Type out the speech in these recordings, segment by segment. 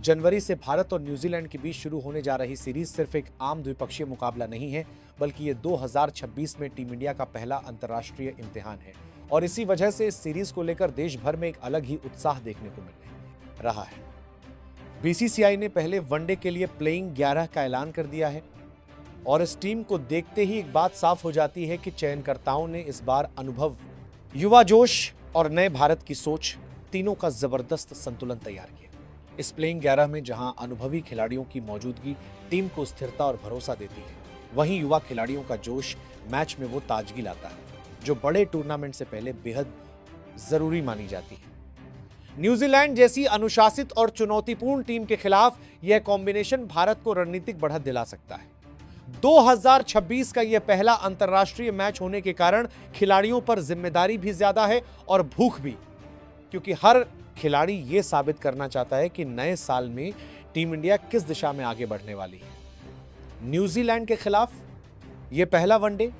जनवरी से भारत और न्यूजीलैंड के बीच शुरू होने जा रही सीरीज सिर्फ एक आम द्विपक्षीय मुकाबला नहीं है, बल्कि ये 2026 में टीम इंडिया का पहला अंतर्राष्ट्रीय इम्तिहान है। और इसी वजह से इस सीरीज को लेकर देश भर में एक अलग ही उत्साह देखने को मिल रहा है। बीसीसीआई ने पहले वनडे के लिए प्लेइंग 11 का ऐलान कर दिया है और इस टीम को देखते ही एक बात साफ हो जाती है कि चयनकर्ताओं ने इस बार अनुभव, युवा जोश और नए भारत की सोच, तीनों का जबरदस्त संतुलन तैयार किया। इस प्लेइंग 11 में जहां अनुभवी खिलाड़ियों की मौजूदगी टीम को स्थिरता और भरोसा देती है, वहीं युवा खिलाड़ियों का जोश मैच में वो ताजगी लाता है जो बड़े टूर्नामेंट से पहले बेहद जरूरी मानी जाती है। न्यूजीलैंड जैसी अनुशासित और चुनौतीपूर्ण टीम के खिलाफ यह कॉम्बिनेशन भारत को रणनीतिक बढ़त दिला सकता है। 2026 का यह पहला अंतर्राष्ट्रीय मैच होने के कारण खिलाड़ियों पर जिम्मेदारी भी ज्यादा है और भूख भी, क्योंकि हर खिलाड़ी यह साबित करना चाहता है कि नए साल में टीम इंडिया किस दिशा में आगे बढ़ने वाली है। न्यूजीलैंड के खिलाफ यह पहला वनडे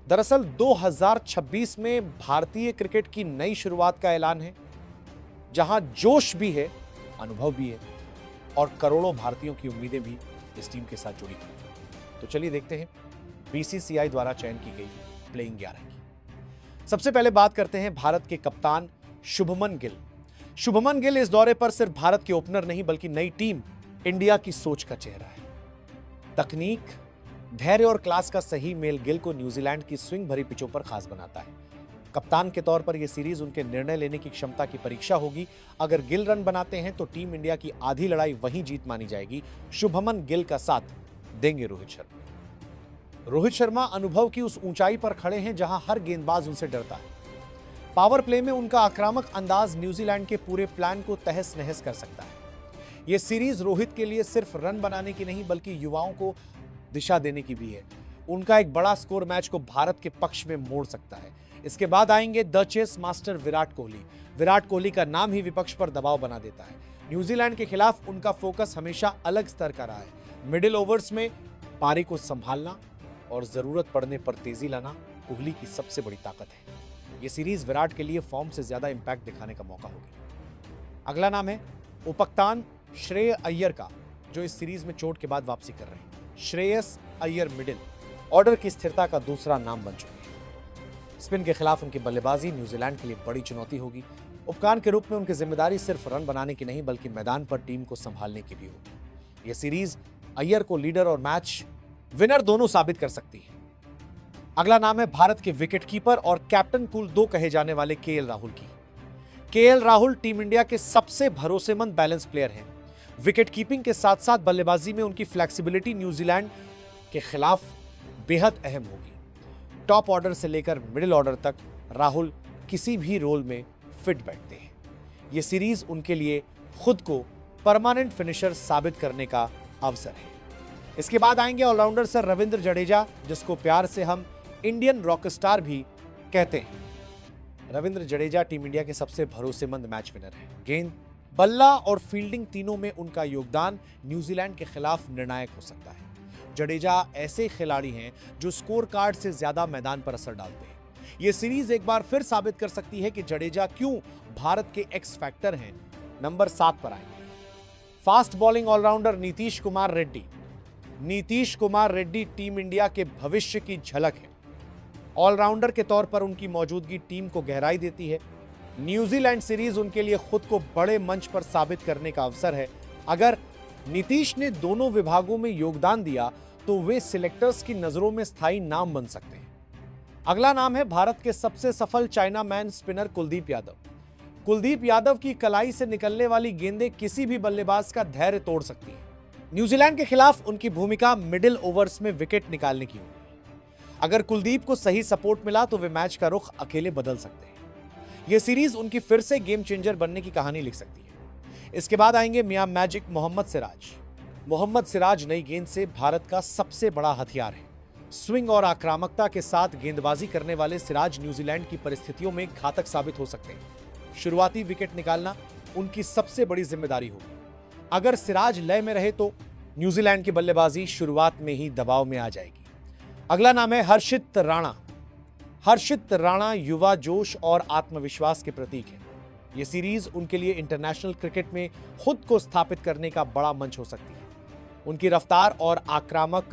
दरअसल 2026 में भारतीय क्रिकेट की नई शुरुआत का ऐलान है, जहां जोश भी है, अनुभव भी है और करोड़ों भारतीयों की उम्मीदें भी इस टीम के साथ जुड़ी हैं। तो चलिए देखते हैं बीसीसीआई द्वारा चयन की गई प्लेइंग 11 की। सबसे पहले बात करते हैं भारत के कप्तान शुभमन गिल। शुभमन गिल इस दौरे पर सिर्फ भारत के ओपनर नहीं बल्कि नई टीम इंडिया की सोच का चेहरा है। तकनीक, धैर्य और क्लास का सही मेल गिल को न्यूजीलैंड की स्विंग भरी पिचों पर खास बनाता है। कप्तान के तौर पर यह सीरीज उनके निर्णय लेने की क्षमता की परीक्षा होगी। अगर गिल रन बनाते हैं तो टीम इंडिया की आधी लड़ाई वहीं जीत मानी जाएगी। शुभमन गिल का साथ देंगे रोहित शर्मा। रोहित शर्मा अनुभव की उस ऊंचाई पर खड़े हैं जहां हर गेंदबाज उनसे डरता है। पावर प्ले में उनका आक्रामक अंदाज न्यूजीलैंड के पूरे प्लान को तहस नहस कर सकता है। यह सीरीज रोहित के लिए सिर्फ रन बनाने की नहीं बल्कि युवाओं को दिशा देने की भी है। उनका एक बड़ा स्कोर मैच को भारत के पक्ष में मोड़ सकता है। इसके बाद आएंगे the chess master Virat Kohli. Virat Kohli का नाम ही विपक्ष पर दबाव बना देता है। न्यूजीलैंड के खिलाफ उनका फोकस हमेशा अलग स्तर का रहा है। मिडिल ओवर्स में पारी को संभालना और जरूरत पड़ने पर तेजी लाना कोहली की सबसे बड़ी ताकत है। यह सीरीज विराट के लिए फॉर्म से ज्यादा इंपैक्ट दिखाने का मौका होगी। अगला नाम है उपकप्तान श्रेय अय्यर का, जो इस सीरीज में चोट के बाद वापसी कर रहे हैं। श्रेयस अय्यर मिडिल ऑर्डर की स्थिरता का दूसरा नाम बन चुके हैं। स्पिन के खिलाफ उनकी बल्लेबाजी न्यूजीलैंड के लिए बड़ी चुनौती होगी। उपकप्तान के रूप में उनकी जिम्मेदारी सिर्फ रन बनाने की नहीं बल्कि मैदान पर टीम को संभालने की भी होगी। यह सीरीज अय्यर को लीडर और मैच विनर दोनों साबित कर सकती है। अगला नाम है भारत के विकेटकीपर और कैप्टन कूल 2 कहे जाने वाले केएल राहुल की। केएल राहुल टीम इंडिया के सबसे भरोसेमंद बैलेंस प्लेयर हैं। विकेट कीपिंग के साथ साथ बल्लेबाजी में उनकी फ्लेक्सिबिलिटी न्यूजीलैंड के खिलाफ बेहद अहम होगी। टॉप ऑर्डर से लेकर मिडिल ऑर्डर तक राहुल किसी भी रोल में फिट बैठते हैं। यह सीरीज उनके लिए खुद को परमानेंट फिनिशर साबित करने का अवसर है। इसके बाद आएंगे ऑलराउंडर सर रविंद्र जडेजा, जिसको प्यार से हम इंडियन रॉकस्टार भी कहते हैं। रविंद्र जडेजा टीम इंडिया के सबसे भरोसेमंद मैच विनर हैं। गेंद, बल्ला और फील्डिंग तीनों में उनका योगदान न्यूजीलैंड के खिलाफ निर्णायक हो सकता है। जडेजा ऐसे खिलाड़ी हैं जो स्कोर कार्ड से ज्यादा मैदान पर असर डालते हैं। यह सीरीज एक बार फिर साबित कर सकती है कि जडेजा क्यों भारत के एक्स फैक्टर हैं। नंबर 7 पर आएंगे fast bowling allrounder Nitish Kumar Reddy. Nitish Kumar Reddy team India के भविष्य की झलक है। ऑलराउंडर के तौर पर उनकी मौजूदगी टीम को गहराई देती है। न्यूजीलैंड सीरीज उनके लिए खुद को बड़े मंच पर साबित करने का अवसर है। अगर नीतीश ने दोनों विभागों में योगदान दिया तो वे सिलेक्टर्स की नजरों में स्थायी नाम बन सकते हैं। अगला नाम है भारत के सबसे सफल China man spinner Kuldeep Yadav. Kuldeep Yadav की कलाई से निकलने वाली गेंदें किसी भी बल्लेबाज का धैर्य तोड़ सकती हैं। न्यूजीलैंड के खिलाफ उनकी भूमिका मिडिल ओवर्स में विकेट निकालने की होगी। अगर कुलदीप को सही सपोर्ट मिला तो वे मैच का रुख अकेले बदल सकते हैं। यह सीरीज उनकी फिर से गेम चेंजर बनने की कहानी लिख सकती है। इसके बाद आएंगे मियां मैजिक मोहम्मद सिराज। मोहम्मद सिराज नई गेंद से भारत का सबसे बड़ा हथियार है। स्विंग और आक्रामकता के साथ गेंदबाजी करने वाले सिराज न्यूजीलैंड की परिस्थितियों में घातक साबित हो सकते हैं। शुरुआती विकेट निकालना उनकी सबसे बड़ी जिम्मेदारी होगी। अगर सिराज लय में रहे तो न्यूजीलैंड की बल्लेबाजी शुरुआत में ही दबाव में आ जाएगी। अगला नाम है हर्षित राणा। हर्षित राणा युवा जोश और आत्मविश्वास के प्रतीक हैं। ये सीरीज उनके लिए इंटरनेशनल क्रिकेट में खुद को स्थापित करने का बड़ा मंच हो सकती है। उनकी रफ्तार और आक्रामक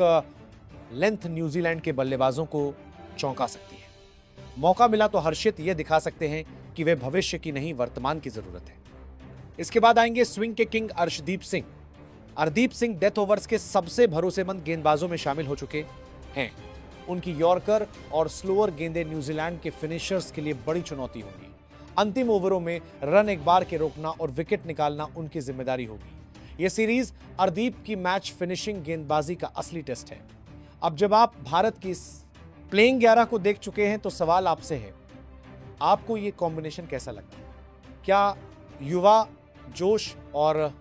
लेंथ न्यूजीलैंड के बल्लेबाजों को चौंका सकती है। मौका मिला तो हर्षित ये दिखा सकते हैं कि वे भविष्य की नहीं वर्तमान की जरूरत है। इसके बाद आएंगे स्विंग के king Arshdeep Singh. Arshdeep Singh death overs के सबसे भरोसेमंद गेंदबाजों में शामिल हो चुके हैं। उनकी यॉर्कर और स्लोअर गेंदें न्यूजीलैंड के फिनिशर्स के लिए बड़ी चुनौती होगी। अंतिम ओवरों में रन एक बार के रोकना और विकेट निकालना उनकी जिम्मेदारी होगी। यह सीरीज अर्शदीप की मैच फिनिशिंग गेंदबाजी का असली टेस्ट है। अब जब आप भारत की प्लेइंग 11 को देख चुके हैं तो सवाल आपसे है, आपको यह कॉम्बिनेशन कैसा लगता है? क्या युवा जोश और